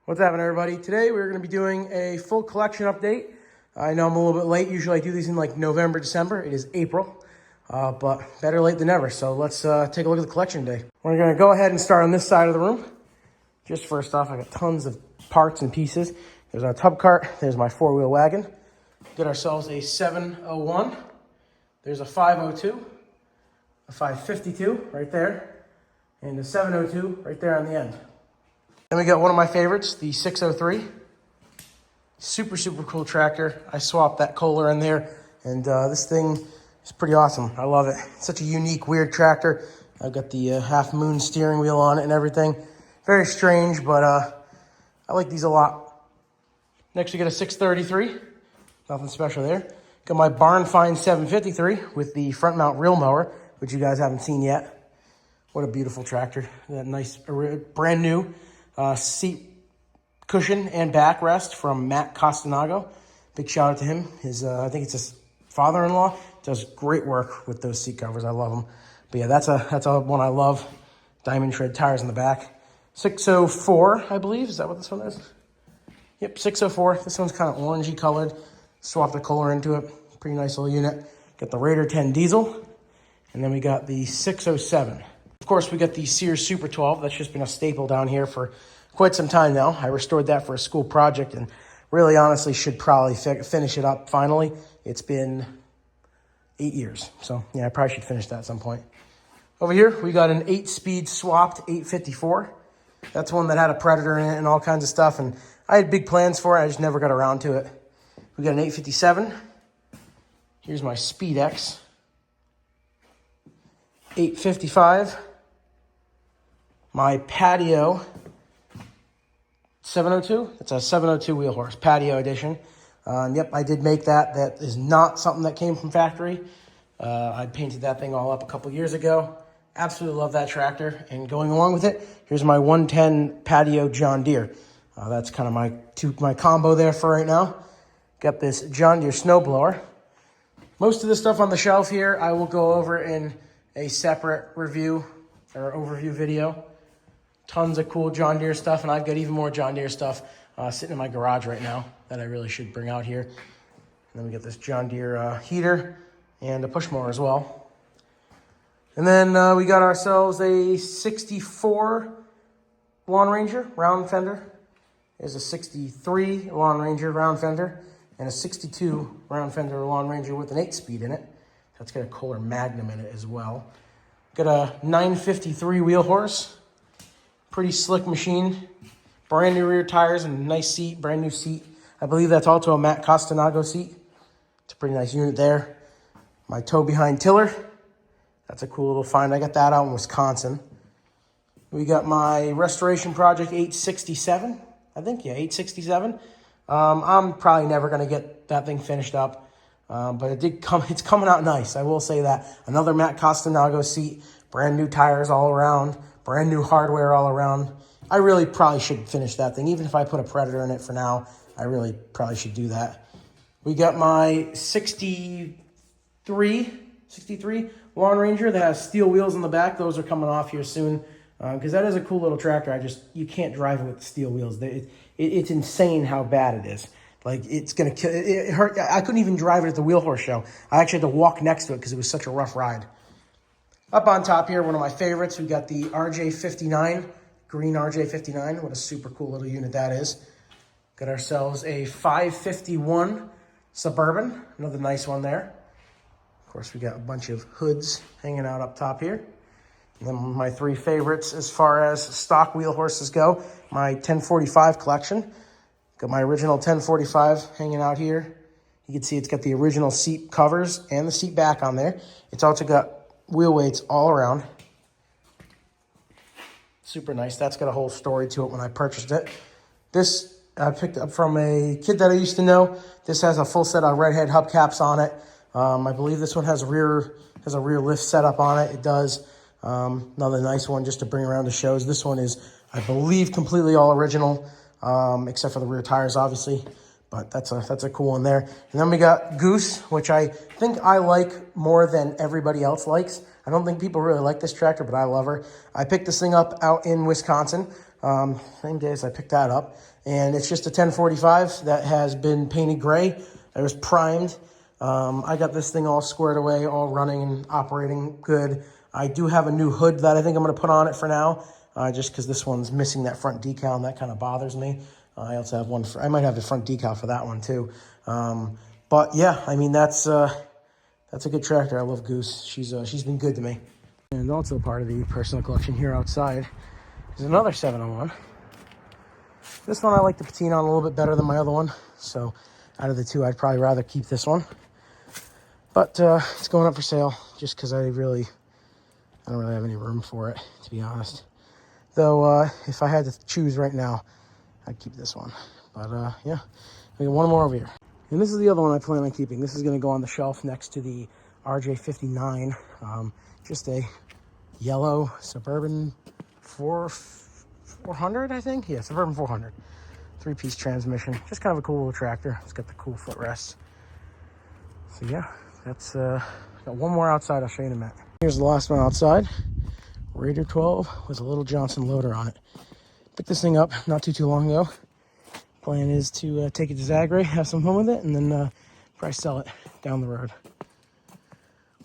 What's happening, everybody? Today we're going to be doing a full collection update. I know I'm a little bit late. Usually I do these in like November, December. It is April, but better late than never. So let's take a look at the collection today. We're going to go ahead and start on this side of the room. Just first off, I got tons of parts and pieces. There's our tub cart. There's my four-wheel wagon. Get ourselves a 701. There's a 502, a 552 right there, and a 702 right there on the end. Then we got one of my favorites, the 603. Super cool tractor. I swapped that Kohler in there, and this thing is pretty awesome. I love it. It's such a unique, weird tractor. I've got the half moon steering wheel on it and everything. Very strange, but I like these a lot. Next we got a 633. Nothing special there. Got my Barn Find 753 with the front mount reel mower, which you guys haven't seen yet. What a beautiful tractor. That nice, brand new seat cushion and backrest from Matt Costanago. Big shout out to him. I think it's his father-in-law. Does great work with those seat covers. I love them. But yeah, that's a one I love. Diamond tread tires in the back. 604, I believe. Is that what this one is? Yep, 604. This one's kind of orangey colored. Swapped the Kohler into it. Pretty nice little unit. Got the Raider 10 diesel. And then we got the 607. Of course, we got the Sears Super 12. That's just been a staple down here for quite some time now. I restored that for a school project and really honestly should probably finish it up finally. It's been 8 years. So yeah, I probably should finish that at some point. Over here, we got an 8-speed swapped 854. That's one that had a Predator in it and all kinds of stuff. And I had big plans for it. I just never got around to it. We got an 857. Here's my Speed X. 855. My Patio 702. It's a 702 wheel horse, Patio edition. Yep, I did make that. That is not something that came from factory. I painted that thing all up a couple years ago. Absolutely love that tractor. And going along with it, here's my 110 Patio John Deere. That's kind of my combo there for right now. Got this John Deere snowblower. Most of the stuff on the shelf here, I will go over in a separate review or overview video. Tons of cool John Deere stuff, and I've got even more John Deere stuff sitting in my garage right now that I really should bring out here. And then we got this John Deere heater and a push mower as well. And then we got ourselves a 64 Lawn Ranger round fender. There's a 63 Lawn Ranger round fender and a 62 round fender Lawn Ranger with an 8-speed in it. That's got a Kohler Magnum in it as well. Got a 953 wheel horse. Pretty slick machine. Brand new rear tires and nice seat, brand new seat. I believe that's also a Matt Costanago seat. It's a pretty nice unit there. My tow behind tiller. That's a cool little find. I got that out in Wisconsin. We got my Restoration Project 867. I think, yeah, 867. I'm probably never going to get that thing finished up. But it's coming out nice. I will say that. Another Matt Costanago seat. Brand new tires all around. Brand new hardware all around. I really probably should finish that thing. Even if I put a Predator in it for now, I really probably should do that. We got my 63 Lawn Ranger that has steel wheels in the back. Those are coming off here soon because that is a cool little tractor. You can't drive it with steel wheels. It's insane how bad it is. Like, it's going to kill. It hurt. I couldn't even drive it at the Wheel Horse show. I actually had to walk next to it because it was such a rough ride. Up on top here, one of my favorites, we got the RJ59, green RJ59. What a super cool little unit that is. Got ourselves a 551 Suburban, another nice one there. Of course, we got a bunch of hoods hanging out up top here. And then my three favorites as far as stock wheel horses go, my 1045 collection. Got my original 1045 hanging out here. You can see it's got the original seat covers and the seat back on there. It's also got wheel weights all around. Super nice. That's got a whole story to it when I purchased it. This I picked up from a kid that I used to know. This has a full set of redhead hubcaps on it. I believe this one has a rear lift setup on it. It does. Another nice one just to bring around to shows. This one is, I believe, completely all original, except for the rear tires, obviously. But that's a cool one there. And then we got Goose, which I think I like more than everybody else likes. I don't think people really like this tractor, but I love her. I picked this thing up out in Wisconsin Same day as I picked that up. And it's just a 1045 that has been painted gray. It was primed. I got this thing all squared away, all running and operating good. I do have a new hood that I think I'm going to put on it for now, just because this one's missing that front decal, and that kind of bothers me. I also have one I might have the front decal for that one too. But yeah, I mean, that's a good tractor. I love Goose. She's been good to me. And also part of the personal collection here outside is another 701. This one I like the patina on a little bit better than my other one. So out of the two, I'd probably rather keep this one. But it's going up for sale just because I don't really have any room for it, to be honest. Though if I had to choose right now, I'd keep this one. But yeah, we got one more over here. And this is the other one I plan on keeping. This is going to go on the shelf next to the RJ59. Just a yellow Suburban 400, I think. Yeah, Suburban 400. 3-piece transmission. Just kind of a cool little tractor. It's got the cool footrest. So yeah, that's got one more outside. I'll show you in a minute. Here's the last one outside. Raider 12 with a little Johnson loader on it. Picked this thing up not too long ago. Plan is to take it to Zagre, have some fun with it, and then probably sell it down the road.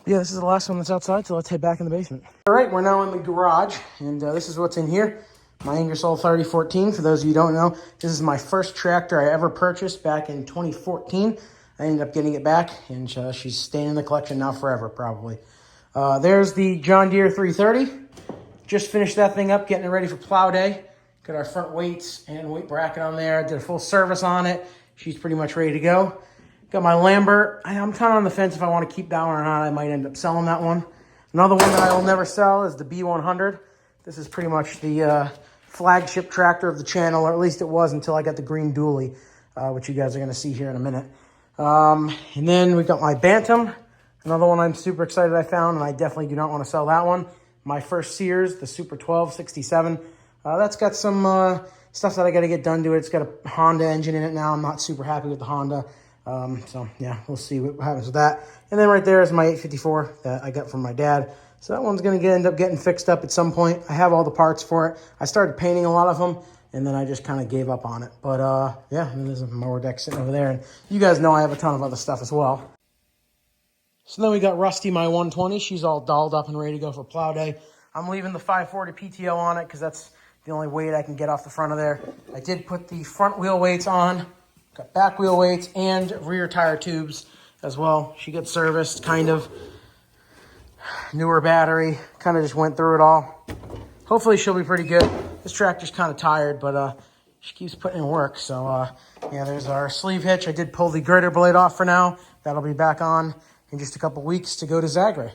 Yeah, this is the last one that's outside, so let's head back in the basement. All right, we're now in the garage, and this is what's in here. My Ingersoll 3014, for those of you who don't know, this is my first tractor I ever purchased back in 2014. I ended up getting it back, and she's staying in the collection now forever, probably. There's the John Deere 330. Just finished that thing up, getting it ready for plow day. Got our front weights and weight bracket on there. Did a full service on it. She's pretty much ready to go. Got my Lambert. I'm kind of on the fence if I want to keep that one or not. I might end up selling that one. Another one that I will never sell is the B100. This is pretty much the flagship tractor of the channel, or at least it was until I got the green dually, which you guys are going to see here in a minute. And then we got my Bantam, another one I'm super excited I found, and I definitely do not want to sell that one. My first Sears, the Super 1267. That's got some stuff that I got to get done to it. It's got a Honda engine in it now. I'm not super happy with the Honda. So yeah, we'll see what happens with that. And then right there is my 854 that I got from my dad. So that one's going to end up getting fixed up at some point. I have all the parts for it. I started painting a lot of them, and then I just kind of gave up on it. But yeah, and there's a mower deck sitting over there. And you guys know I have a ton of other stuff as well. So then we got Rusty, my 120. She's all dolled up and ready to go for plow day. I'm leaving the 540 PTO on it because that's the only weight I can get off the front of there. I did put the front wheel weights on, got back wheel weights and rear tire tubes as well. She got serviced, kind of. Newer battery, kind of just went through it all. Hopefully she'll be pretty good. This tractor's kind of tired, but she keeps putting in work. So yeah, there's our sleeve hitch. I did pull the girder blade off for now. That'll be back on in just a couple weeks to go to Zagre.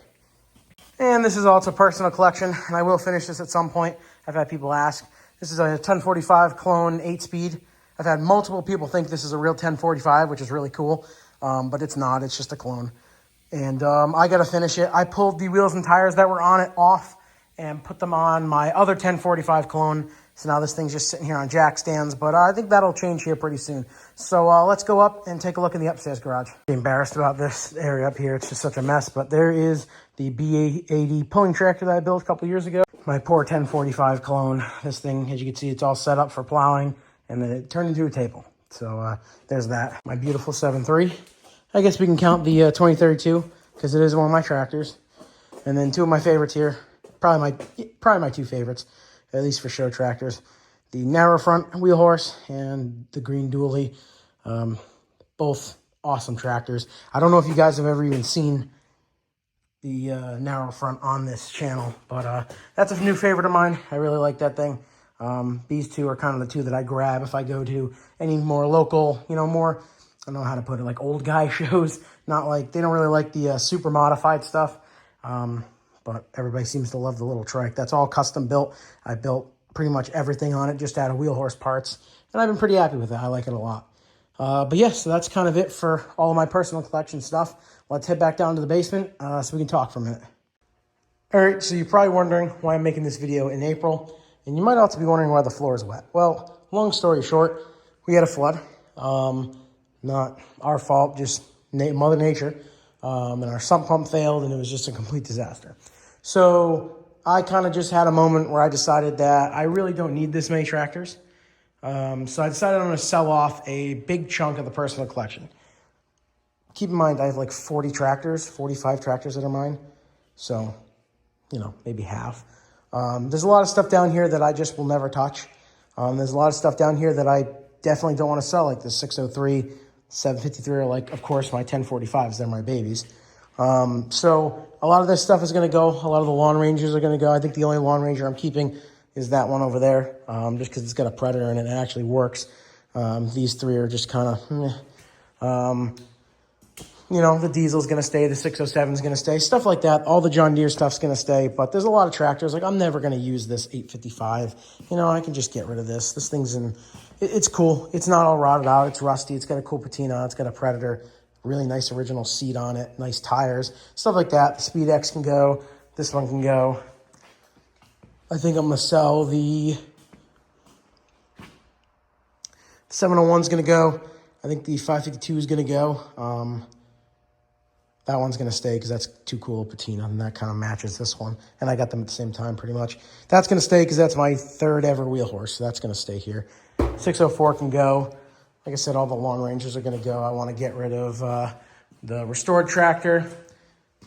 And this is also personal collection, and I will finish this at some point. I've had people ask. This is a 1045 clone 8-speed. I've had multiple people think this is a real 1045, which is really cool, but it's not. It's just a clone. And I got to finish it. I pulled the wheels and tires that were on it off and put them on my other 1045 clone. So now this thing's just sitting here on jack stands, but I think that'll change here pretty soon. So let's go up and take a look in the upstairs garage. I'm embarrassed about this area up here. It's just such a mess, but there is the B80 pulling tractor that I built a couple years ago. My poor 1045 clone. This thing, as you can see, it's all set up for plowing, and then it turned into a table. So there's that. My beautiful 7.3. I guess we can count the 2032 because it is one of my tractors. And then two of my favorites here, probably my two favorites, at least for show tractors. The narrow front wheel horse and the green dually. Both awesome tractors. I don't know if you guys have ever even seen the narrow front on this channel, but that's a new favorite of mine. I really like that thing. These two are kind of the two that I grab if I go to any more local, more, I don't know how to put it, like old guy shows. Not like, they don't really like the super modified stuff. But everybody seems to love the little trike. That's all custom built. I built pretty much everything on it just out of wheel horse parts. And I've been pretty happy with it. I like it a lot. But yeah, so that's kind of it for all of my personal collection stuff. Let's head back down to the basement so we can talk for a minute. All right, so you're probably wondering why I'm making this video in April. And you might also be wondering why the floor is wet. Well, long story short, we had a flood. Not our fault, just Mother Nature. And our sump pump failed, and it was just a complete disaster. So I kind of just had a moment where I decided that I really don't need this many tractors. So I decided I'm going to sell off a big chunk of the personal collection. Keep in mind, I have like 40 tractors, 45 tractors that are mine. So, you know, maybe half. There's a lot of stuff down here that I just will never touch. There's a lot of stuff down here that I definitely don't want to sell, like the 603, 753, or like, of course, my 1045s. They're my babies. So a lot of this stuff is going to go. A lot of the Lawn Rangers are going to go. I think the only Lawn Ranger I'm keeping is that one over there, just because it's got a Predator in it and it actually works. These three are just kind of, you know, the Diesel's going to stay, the 607's going to stay, stuff like that. All the John Deere stuff's going to stay, but there's a lot of tractors. Like, I'm never going to use this 855. You know, I can just get rid of this. This thing's it's cool. It's not all rotted out. It's rusty. It's got a cool patina. It's got a Predator, really nice original seat on it, nice tires, stuff like that. The Speed X can go. This one can go. I think I'm going to sell the 701's going to go. I think the 552 is going to go. That one's going to stay because that's too cool, patina, and that kind of matches this one. And I got them at the same time pretty much. That's going to stay because that's my third ever wheel horse, so that's going to stay here. 604 can go. Like I said, all the Lawn Rangers are going to go. I want to get rid of the restored tractor,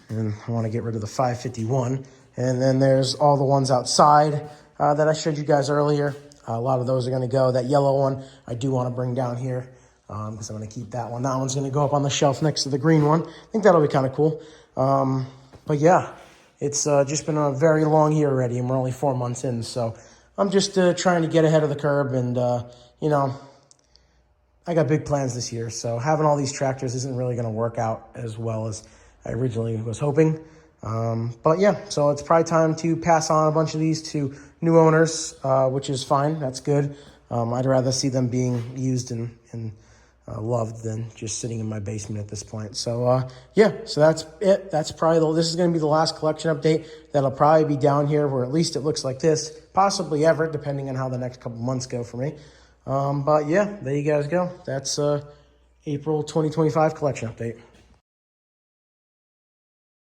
and I want to get rid of the 551. And then there's all the ones outside that I showed you guys earlier. A lot of those are going to go. That yellow one I do want to bring down here because I'm going to keep that one. That one's going to go up on the shelf next to the green one. I think that'll be kind of cool. But yeah, it's just been a very long year already, and we're only 4 months in. So I'm just trying to get ahead of the curve, and, you know, I got big plans this year. So having all these tractors isn't really going to work out as well as I originally was hoping. But yeah, so it's probably time to pass on a bunch of these to new owners, which is fine. That's good. I'd rather see them being used and loved than just sitting in my basement at this point. So yeah, so that's it. That's probably this is going to be the last collection update. That'll probably be down here where at least it looks like this, possibly ever, depending on how the next couple months go for me. But yeah, there you guys go. That's April 2025 collection update.